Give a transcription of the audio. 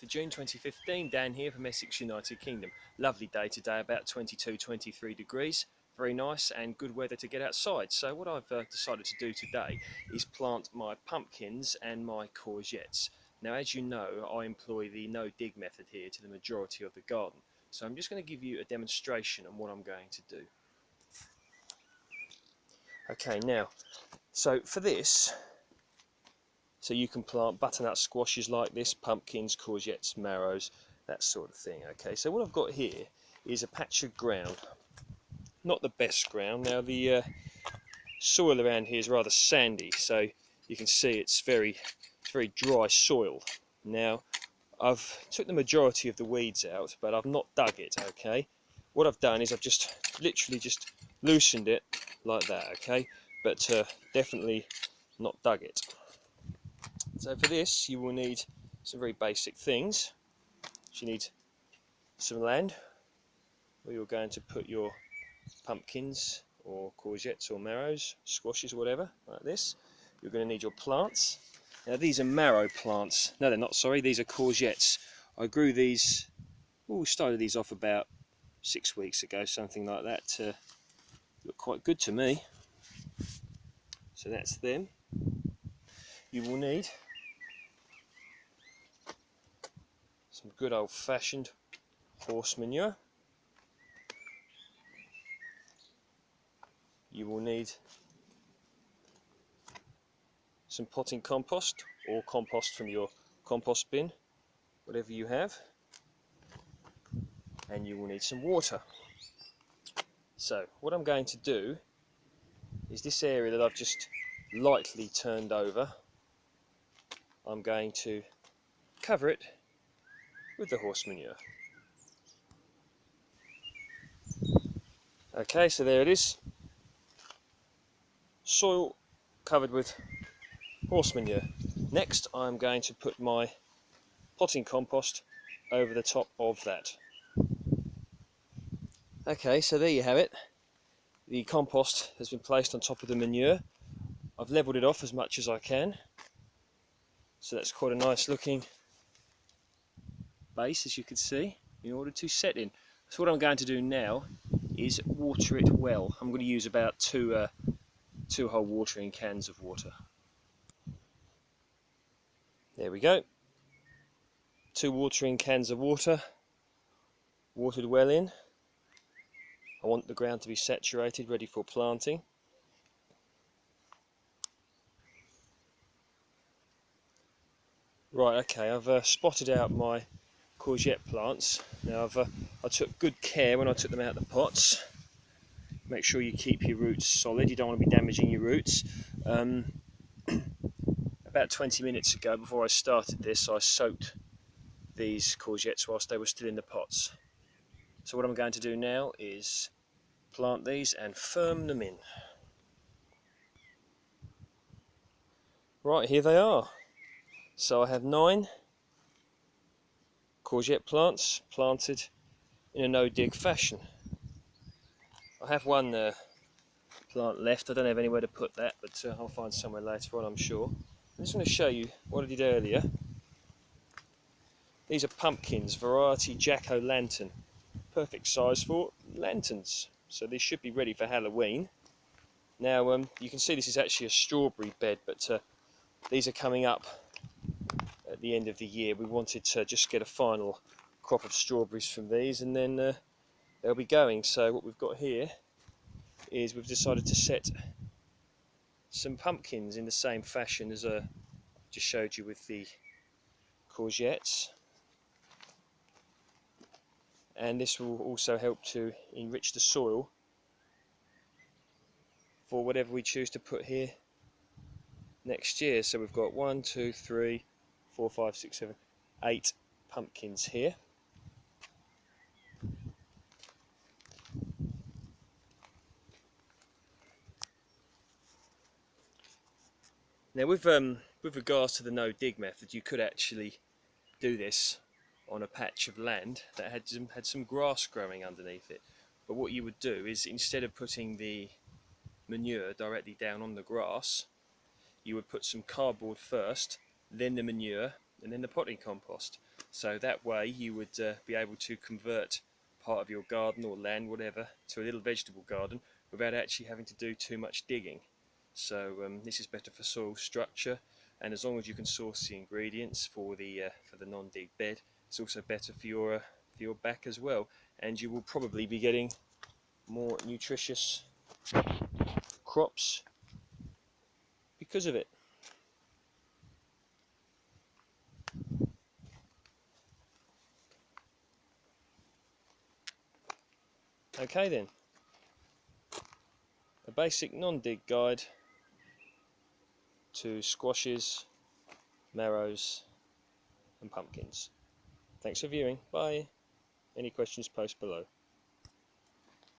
of June 2015, Dan here from Essex, United Kingdom. Lovely day today, about 22-23 degrees. Very nice and good weather to get outside. So what I've decided to do today is plant my pumpkins and my courgettes. Now, as you know, I employ the no-dig method here to the majority of the garden. So I'm just going to give you a demonstration on what I'm going to do. Okay, now, so for this, so you can plant butternut squashes like this, pumpkins, courgettes, marrows, that sort of thing. Okay, so what I've got here is a patch of ground. Not the best ground. Now the soil around here is rather sandy, so you can see it's very dry soil. Now I've took the majority of the weeds out, but I've not dug it. Okay, what I've done is I've just literally just loosened it like that. Okay, but definitely not dug it. So for this you will need some very basic things. You need some land where you're going to put your pumpkins or courgettes or marrows, squashes, whatever, like this. You're going to need your plants. Now these are marrow plants. No, they're not, sorry, these are courgettes. I grew these, started these off about 6 weeks ago, something like that. Look quite good to me. So that's them. You will need some good old-fashioned horse manure. You will need some potting compost or compost from your compost bin, whatever you have, and you will need some water. So what I'm going to do is this area that I've just lightly turned over, I'm going to cover it with the horse manure. Okay, so there it is. Soil covered with horse manure. Next I'm going to put my potting compost over the top of that. Okay, so there you have it. The compost has been placed on top of the manure. I've levelled it off as much as I can. So that's quite a nice looking base, as you can see, in order to set in. So what I'm going to do now is water it well. I'm going to use about two whole watering cans of water. There we go. 2 watering cans of water, watered well in. I want the ground to be saturated, ready for planting. Right, okay, I've spotted out my courgette plants. Now I took good care when I took them out of the pots. Make sure you keep your roots solid, you don't want to be damaging your roots. About 20 minutes ago, before I started this, I soaked these courgettes whilst they were still in the pots. So what I'm going to do now is plant these and firm them in. Right, here they are. So I have 9 courgette plants planted in a no-dig fashion. I have one plant left. I don't have anywhere to put that, but I'll find somewhere later on, I'm sure. I just want to show you what I did earlier. These are pumpkins, variety jack-o'-lantern. Perfect size for lanterns. So these should be ready for Halloween. Now you can see this is actually a strawberry bed, but these are coming up at the end of the year. We wanted to just get a final crop of strawberries from these, and then they'll be going. So what we've got here is we've decided to set some pumpkins in the same fashion as I just showed you with the courgettes, and this will also help to enrich the soil for whatever we choose to put here next year. So we've got 1, 2, 3, 4, 5, 6, 7, 8 pumpkins here. Now with regards to the no-dig method, you could actually do this on a patch of land that had some grass growing underneath it. But what you would do is, instead of putting the manure directly down on the grass, you would put some cardboard first, then the manure, and then the potting compost. So that way you would be able to convert part of your garden or land, whatever, to a little vegetable garden without actually having to do too much digging. So this is better for soil structure, and as long as you can source the ingredients for the non-dig bed, it's also better for your back as well, and you will probably be getting more nutritious crops because of it. Okay then, a basic non-dig guide to squashes, marrows and pumpkins. Thanks for viewing. Bye. Any questions, post below.